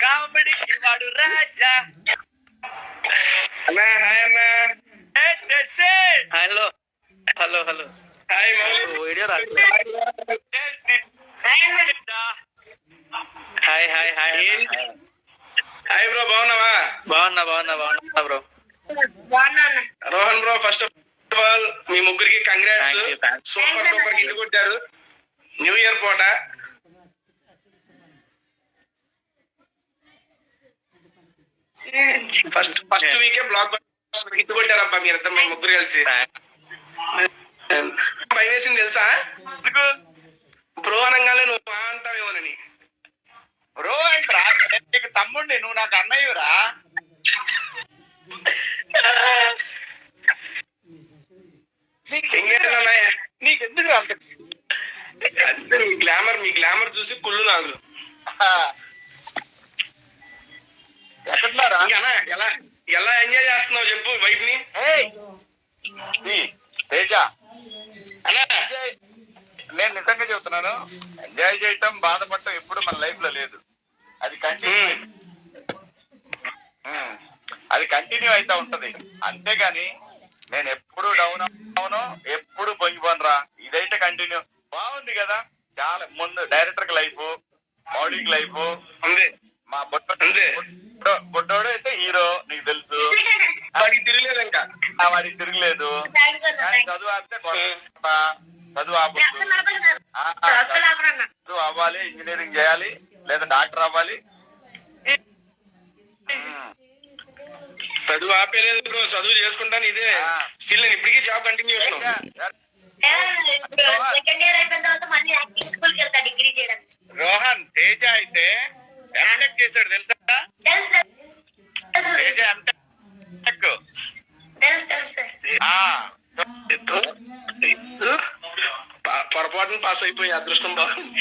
కామెడీకి వాడు రాజా. అన్నా హాయ్ అన్నా. Hello hello hello hi video రాట్లేదు. Hi hi hi hi bro, బాగున్నావా? బాగున్నా bro. Rohan bro, first of all మీ ముగ్గురికి కంగ్రాట్స్. సూపర్ సూపర్ హిట్ కొట్టారు న్యూ ఇయర్ పూట. ఫస్ట్ వీకే బ్లాక్ హిట్ కొట్టారబ్బా మీరంతా, మీ ముగ్గురు కలిసి. భయం వేసింది తెలుసా? బ్రో అనగానే నువ్వు అంటావేమోనని. బ్రో ఏంట్రా, నీకు తమ్ముండి, నువ్వు నాకు అన్నయ్యరా. నీకెందుకు అంటే మీ గ్లామర్ చూసి కుళ్ళు నాకు. ఎక్కడున్నారా? ఎలా ఎంజాయ్ చేస్తున్నావు చెప్పు వైఫ్ ని. తేజ అలా నేను నిజంగా చెబుతున్నాను, ఎంజాయ్ చేయటం బాధపడటం ఎప్పుడు మన లైఫ్ లో లేదు. అది కంటిన్యూ అవుతా ఉంటది. అంతేగాని నేను ఎప్పుడు డౌన్ అవును, ఎప్పుడు పొంగిపోనరా. ఇదైతే కంటిన్యూ బాగుంది కదా. చాలా ముందు డైరెక్టర్ కి లైఫ్, మౌలికి లైఫ్ ఉంది. మా బొడ్డోడు అయితే హీరో, నీకు తెలుసు. వాడికి తిరగలేదు, ఇంకా వాడికి తిరగలేదు. చదువు ఆపితే చదువు అవ్వాలి, ఇంజనీరింగ్ చేయాలి, లేదా డాక్టర్ అవ్వాలి. చదువు ఆపేలేదు బ్రో, చదువు చేసుకుంటాను. ఇదే స్టిల్ నేను ఇప్పటికీ జాబ్ కంటిన్యూ చేస్తున్నాను. రోహన్ తేజ అయితే ఎంటెక్ చేశాడు తెలుసా? తేజ ఎంటెక్. పొరపాటును పాస్ అయిపోయి అదృష్టం బాగుంది.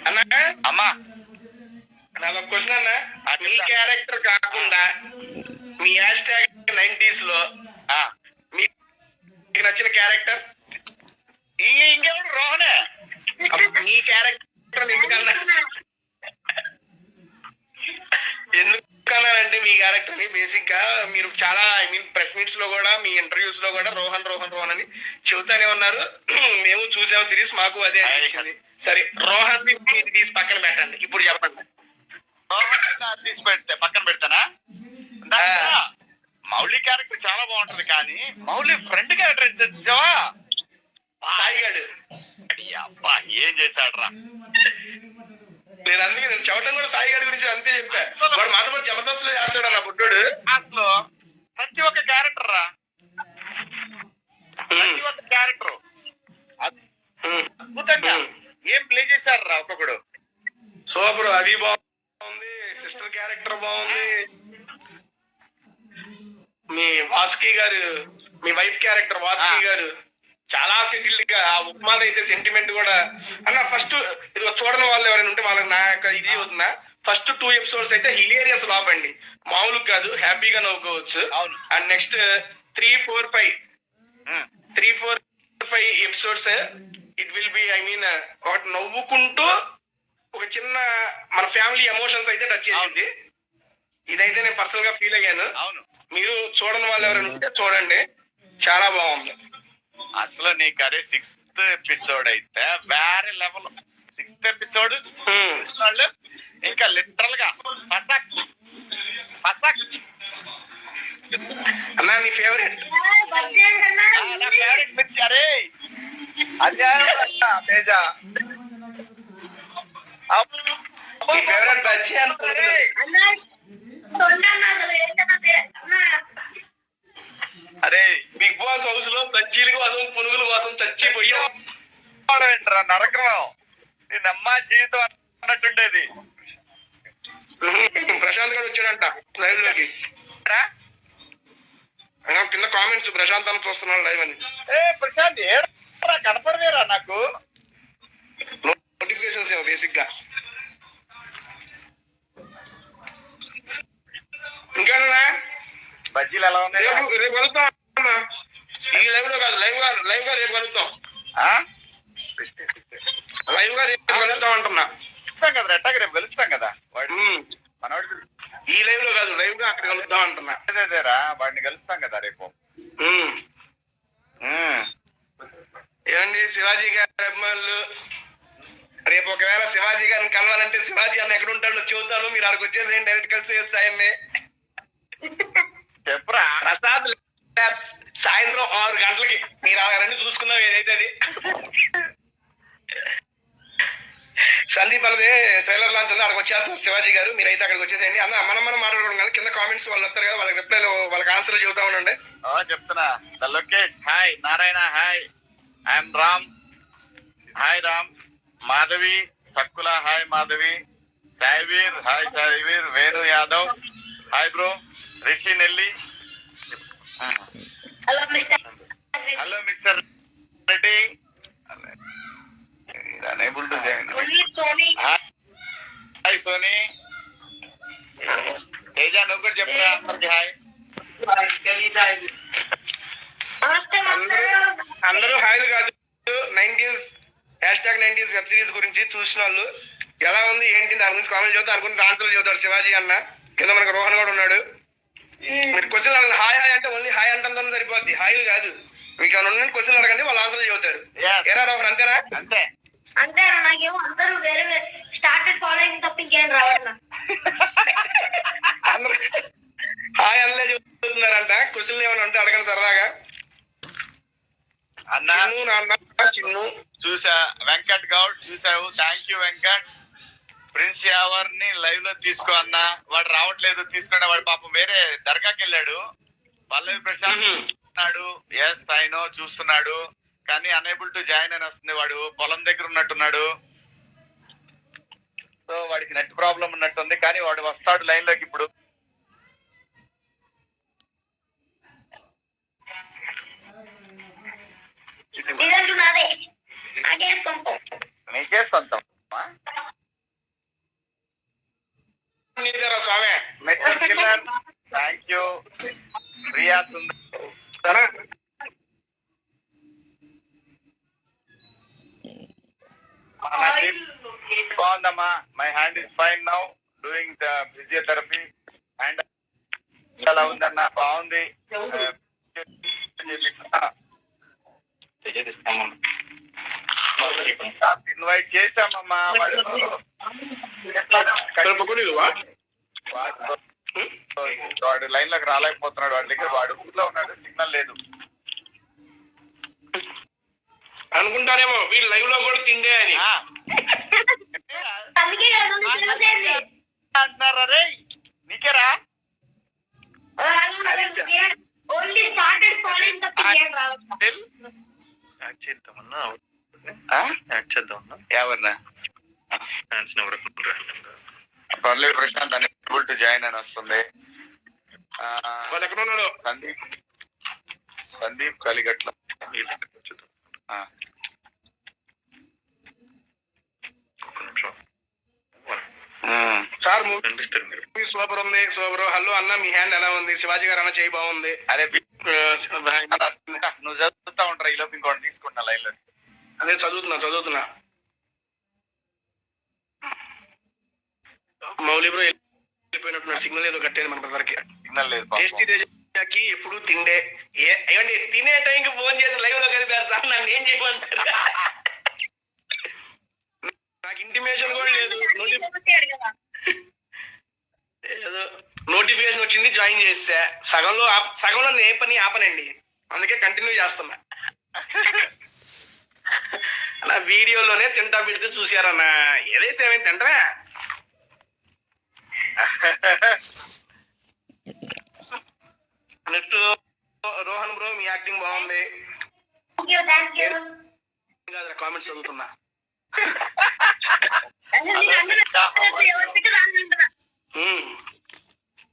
అన్నా అమ్మా, నాకు ఒక క్వశ్చన్ అన్నా. మీ క్యారెక్టర్ కాకుండా మీ హ్యాష్ ట్యాగ్ 90s లో మీకు నచ్చిన క్యారెక్టర్ ఇంకెవడు? రోహనే. మీ క్యారెక్టర్ ఎందుకన్నానంటే మీ క్యారెక్టర్ ని బేసిక్ గా మీరు చాలా ప్రెస్ మీట్స్ లో కూడా, మీ ఇంటర్వ్యూస్ లో కూడా రోహన్ రోహన్ రోహన్ అని చెబుతానే ఉన్నారు. మేము చూసాము సిరీస్, మాకు అదే అనిపించింది. సరే, రోహన్ తీసి పక్కన పెట్టండి, ఇప్పుడు చెప్పండి. తీసి పెడితే పక్కన పెడతానా? మౌలి క్యారెక్టర్ చాలా బాగుంటది, కానీ మౌలి ఫ్రెండ్ క్యారెక్టర్ చూసావా? సాయిగాడు అబ్బా ఏం చేశాడు రా. నేను చెప్పడం కూడా సాయిగాడి గురించి అంతే చెప్పా. వాడు మాతో పాటు జబర్దస్త్ లో చేస్తాడు అన్న బుడ్డోడు. అసలు ప్రతి ఒక్క క్యారెక్టర్ రా, ప్రతి ఒక్క క్యారెక్టర్ అద్భుతంగా ఏం ప్లే చేశారు రా ఒక్కొక్కడు. సూపర్. అది బాగుంది, సిస్టర్ క్యారెక్టర్ బాగుంది. మీ వాసుకి గారు, మీ వైఫ్ క్యారెక్టర్ వాసుకి గారు చాలా సెటిల్డ్ గా. ఆ ఉప్మాలో అయితే సెంటిమెంట్ కూడా అన్న. ఫస్ట్ ఇది చూడని వాళ్ళు ఎవరైనా ఉంటే వాళ్ళకి నా యొక్క ఇది అవుతున్నా. ఫస్ట్ 2 ఎపిసోడ్స్ అయితే హిలేరియస్ లాఫ్ అండి, మామూలుగా కాదు, హ్యాపీగా నవ్వుకోవచ్చు. And next 3, 4, 5 episodes it will be ఒకటి నవ్వుకుంటూ ఒక చిన్న మన ఫ్యామిలీ ఎమోషన్స్ అయితే టచ్ చేసింది. ఇదైతే నేను పర్సనల్ గా ఫీల్ అయ్యాను. మీరు చూడని వాళ్ళు ఎవరైనా ఉంటే చూడండి, చాలా బాగుంది. అసలు నీకు అదే 6th ఎపిసోడ్ అయితే వేరే లెవెల్. 6th ఎపిసోడ్ ఇంకా లిటరల్ గా పసక్ అన్నా. నీ ఫేవరెట్ నా ఫేవరెట్ మిర్చి. అరే అదే తేజ ఫేవరెట్ బజ్జీ అరే బిగ్ బాస్ హౌస్ లో బజ్జీల కోసం, పునుగుల కోసం చచ్చిపోయాం. నరకం నిన్నమ్మా జీవితం అన్నట్టుండేది. ప్రశాంత్ గారు వచ్చాడంట లైవ్ లోకి. కింద కామెంట్స్ ప్రశాంత్ అని చూస్తున్నాడు లైవ్ అని. ప్రశాంత్ ఏడా కనపడవేరా నాకు? నోటిఫికేషన్స్ ఏమో బేసిక్ గా. ఇంకా బజ్జీలు ఎలా ఉన్నాయి? రేపు కలుగుతాం. ఈ లైవ్ లో కాదు, లైవ్ గా రేపు కలుగుతాం. లైవ్ గా రేపు కలుద్దాం అంటున్నా. కలుస్తాం కదా, ఎట్టాగ రేపు కలుస్తాం కదా. వాడు మనవాడు ఈ లైవ్ లో కాదు, లైవ్ గా అక్కడ కలుద్దాం అంటున్నా. అదేరా, వాడిని కలుస్తాం కదా రేపు. ఏమండి శివాజీ గారి అభిమానులు, రేపు ఒకవేళ శివాజీ గారిని కలవాలంటే శివాజీ అన్న ఎక్కడ ఉంటాడో చెబుతాను, మీరు అక్కడికి వచ్చేసేయండి, డైరెక్ట్ కలిసి ఆయన్ని. చెప్పరా ప్రసాద్ ల్యాబ్స్ సాయంత్రం 6 గంటలకి మీరు ఆ రెండు చూసుకుందాం, ఏదైతే అది. సందీప్ అన్నది ట్రైలర్ లాంచ్ ఉంది, అక్కడికి వచ్చేస్తున్నారు శివాజీ గారు, మీరైతే అక్కడికి వచ్చేసేయండి. అన్న మనం మాట్లాడుకోవడం కానీ కింద కామెంట్స్ వాళ్ళు వస్తారు కదా, వాళ్ళకి రిప్లైలు వాళ్ళకి ఆన్సర్ చెబుతా ఉండండి. చెప్తున్నా. The Lokesh hi, Narayana hi, I'm Ram hi Ram, Madhavi Sakkula hi Madhavi, Saiveer hi Saiveer, Venu Yadav hi bro, Rishi Nelli hello mister Reddy unable to join. Hi Soni, Teja నువ్వు కూడా చెప్తా అందరికి హాయ్. అందరూ హాయిలు కాదు, 90s #90s వెబ్ సిరీస్ గురించి చూసిన వాళ్ళు ఎలా ఉంది ఏంటి దాని గురించి కామెంట్ చేద్దాం, దాని గురించి ఆన్సర్ చెబుతాడు శివాజీ అన్న. కింద మనకు రోహన్ కూడా ఉన్నాడు. మీరు క్వశ్చన్ హాయ్ హాయ్ అంటే ఓన్లీ హాయ్ అంటే సరిపోద్ది, హాయిలు కాదు. మీకు ఏమైనా క్వశ్చన్ అడగండి, వాళ్ళు ఆన్సర్ చెబుతారు. ఏరా రోహన్ అంతేనా? అంతే అంతే. నాకేమో అందరూ వేరే స్టార్టెడ్ ఫాలోయింగ్ తప్ప ఇంకేం రావట్లా. అందరూ హాయ్ అన్నలే చెబుతున్నారంట. క్వశ్చన్లు ఏమైనా ఉంటే అడగండి సరదాగా. అన్న చిన్ను నాన్న చిన్ను చూసా, వెంకట్ గౌడ్ చూసావు, thank you Venkat. Prince Yawar ని లైవ్ లో తీసుకో అన్న, వాడు రావట్లేదు, తీసుకున్నా. వాడు పాపం వేరే దర్గాకి వెళ్ళాడు. పల్లవి ప్రశాంత్ చూస్తున్నాడు, ఎస్ ఐనో చూస్తున్నాడు, కానీ అనేబుల్ టు జాయిన్ అని వస్తుంది. వాడు పొలం దగ్గర ఉన్నట్టున్నాడు, సో వాడికి నెట్ ప్రాబ్లం ఉన్నట్టుంది, కానీ వాడు వస్తాడు లైన్ లోకి ఇప్పుడు. నీకే సొంతం స్వామి. Mister killer thank you. Priya Sundar బాగుందమ్మా. My hand is fine now doing the physiotherapy. And ఎలా ఉందన్న? బాగుంది. ఇన్వైట్ చేసామమ్మా. వాడు లైన్ లోకి రాలేకపోతున్నాడు, వాడి దగ్గర వాడు ఊర్లో ఉన్నాడు, సిగ్నల్ లేదు అనుకుంటారేమో వీళ్ళు లైవ్ లో కూడా తిండే అని. అంటున్నారా రే? నీకేరా? ఓన్లీ స్టార్టెడ్ ఫాలోయింగ్ తప్ప ఇంకేం రావట్లా. ఎవరినా? పర్లేదు ప్రశాంత్ అనేబుల్ టు జాయిన్ అని వస్తుంది. సందీప్ కలిగట్ల సార్ మూవీ సూపర్ ఉంది, సూపర్. హలో అన్న, మీ హ్యాండ్ ఎలా ఉంది? శివాజీ గారు అన్న చేయి బాగుంది. అరే నువ్వు చదువుతా ఉంటారా? ఈ లోపు ఇంకోటి తీసుకుంటా లైన్ లో. అదే చదువుతున్నా. మౌలి బ్రో వెళ్ళిపోయినట్టున్నాడు, సిగ్నల్ ఏదో కట్టేది మన బ్రదర్కి. సిగ్నల్ లేదు. టేస్టీ తేజకి ఎప్పుడు తిండే. ఏమండి తినే టైంకి ఫోన్ చేసి లైవ్ లో కలిపారు సార్, నన్ను ఏం చేయమంటారు? నాకు ఇంటిమేషన్ కూడా లేదు. ఏదో నోటిఫికేషన్ వచ్చింది, జాయిన్ చేసా. సగంలో ఏ పని ఆపనండి, అందుకే కంటిన్యూ చేస్తున్నా. అలా వీడియోలోనే తింటా పెడితే చూసారన్న. ఏదైతే ఏమైంది తింటరా. నెక్స్ట్ రోహన్ బ్రో, మీ యాక్టింగ్ బాగుంది. కామెంట్స్ చదువుతున్నా.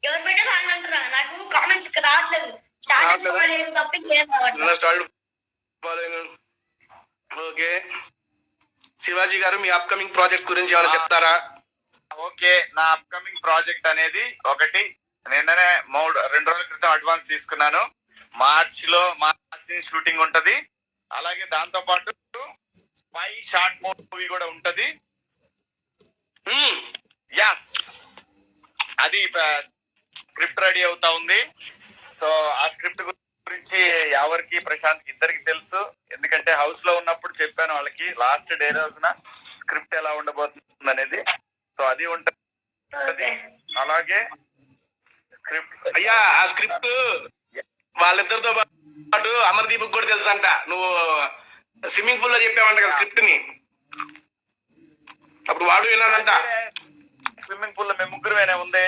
ఎవరు పెట్టారు అని అంటారా? నాకు కామెంట్స్ రావట్లేదు. తప్ప ఇంకేం రావట్లేదు. ఓకే శివాజీ గారు, మీ అప్కమింగ్ ప్రాజెక్ట్ గురించి ఏమైనా చెప్తారా? ఓకే, నా అప్కమింగ్ ప్రాజెక్ట్ అనేది ఒకటి, నిన్ననే 2 రోజుల క్రితం అడ్వాన్స్ తీసుకున్నాను. మార్చి షూటింగ్ ఉంటది. అలాగే దాంతో పాటు స్పై షార్ట్ మూవీ కూడా ఉంటది. ఉమ్, యస్, అది స్క్రిప్ట్ రెడీ అవుతా ఉంది. సో ఆ స్క్రిప్ట్ గురించి ఎవరికి ప్రశాంత్ ఇద్దరికి తెలుసు, ఎందుకంటే హౌస్ లో ఉన్నప్పుడు చెప్పాను వాళ్ళకి లాస్ట్ డే రోజున స్క్రిప్ట్ ఎలా ఉండబోతుంది అనేది. సో అది ఉంటది. అలాగే స్క్రిప్ట్ అయ్యా ఆ స్క్రిప్ట్ వాళ్ళిద్దరితో పాటు అమర్దీప్ కూడా తెలుసు అంట. నువ్వు స్విమ్మింగ్ పూల్ లో చెప్పావంట కదా స్క్రిప్ట్ ని, అప్పుడు వాడు విన్నాడంట. స్విమ్మింగ్ పూల్ లో మేము ముగ్గురుమేనే ఉంది.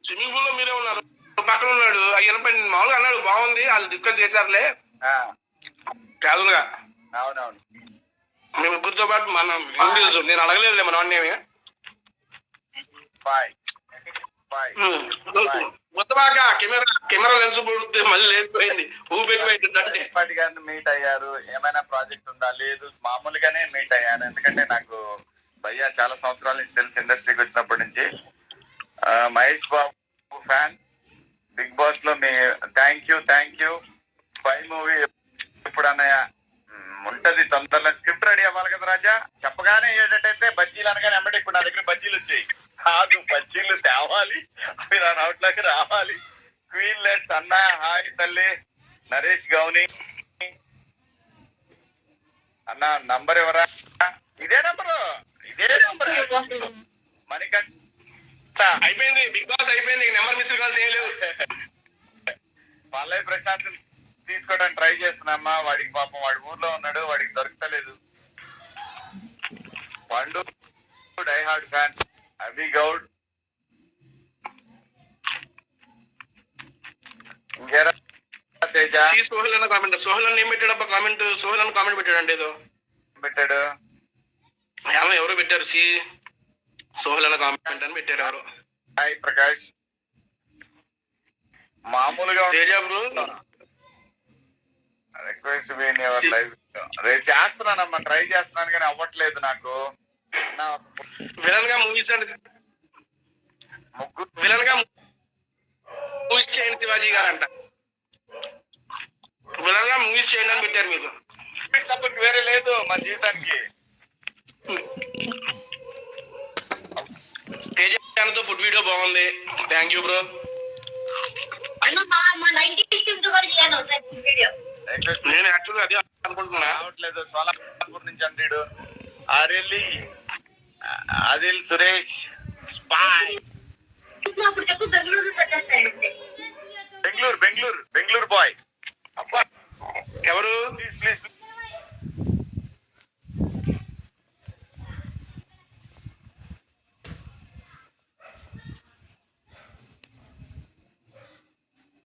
స్విమ్మింగ్ పూల్ లో మీరే ఉన్నారు, పక్కన ఉన్నాడు. అయ్యనపై మామూలుగా అన్నాడు, బాగుంది వాళ్ళు డిస్కస్ చేశారులే క్యాజువల్ గా. అవునవును, మేము ముగ్గురితో పాటు మనం నేను అడగలేదులే మన వాడిని ఏమి. Bye bye. మొత్తమాక కెమెరా లెన్స్ పోతే మళ్ళీ లేకపోయింది, ఊపెట్టిపోయింది. ఇప్పటి గారిని మీట్ అయ్యారు, ఏమైనా ప్రాజెక్ట్ ఉందా? లేదు, మామూలుగానే మీట్ అయ్యాను. ఎందుకంటే నాకు భయ్యా చాలా సంవత్సరాల నుంచి తెలుసు, ఇండస్ట్రీకి వచ్చినప్పటి నుంచి. Mahesh Babu fan, big boss లో me thank you. Pi movie ఎప్పుడన్నయ్య ఉంటది తొందరలో. స్క్రిప్ట్ రెడీ అవ్వాలి కదా రాజా. చెప్పగానే ఏంటంటే బజ్జీలు అనగానే ఎమ్మటి ఇప్పుడు నా దగ్గర బజ్జీలు వచ్చాయి. కాదు, బజ్జీలు తేవాలి, అవి నా నోట్లోకి రావాలి. క్వీన్ లెస్ అన్న, హాయ్ తల్లి. నరేష్ గౌని అన్న, నంబర్ ఎవరా? ఇదే నంబరు మణికంఠ. అయిపోయింది, బిగ్ బాస్ అయిపోయింది, నెంబర్ మిస్ కాల్స్ ఏం లేవు. పల్లవి ప్రశాంత్ తీసుకోవడానికి ట్రై చేస్తున్నామ్మా. వాడికి పాపం వాడి ఊర్లో ఉన్నాడు, వాడికి దొరకలేదు. పండు డైహార్డ్ ఫ్యాన్ అభి గౌడ్. ఇంకేరా తేజ సోహెల్ అన్న కామెంట్, సోహెల్ అన్న ఏం పెట్టాడు కామెంట్? సోహెల్ అన్న కామెంట్ పెట్టాడు అంటే ఏదో పెట్టాడు. ఎవరు పెట్టారు? సోహెల్ అన్న కామెంట్ అని పెట్టారు ఎవరు. హాయ్ ప్రకాష్. మామూలుగా తేజ బ్రో రిక్వెస్ట్ లైవ్ చేస్తున్నానమ్మా, ట్రై చేస్తున్నాను కానీ అవ్వట్లేదు నాకు. విలన్ గా మూవీస్ అంటే విలన్ గా మూవీస్ చేయండి శివాజీ గారు అంట. విలన్ గా మూవీస్ చేయండి అని పెట్టారు మీకు. తప్పకి వేరే లేదు మా జీవితానికి. తేజ తో ఫుడ్ వీడియో బాగుంది, థ్యాంక్ యూ బ్రో. నేను యాక్చువల్గా అదే అనుకుంటున్నా. రావట్లేదు, సోలాపూర్ నుంచి అంటాడు. ఆరెల్లి ఆదిల్ సురేష్ స్పాయ్. బెంగళూరు బాయ్. అబ్బా ఎవరు? ప్లీజ్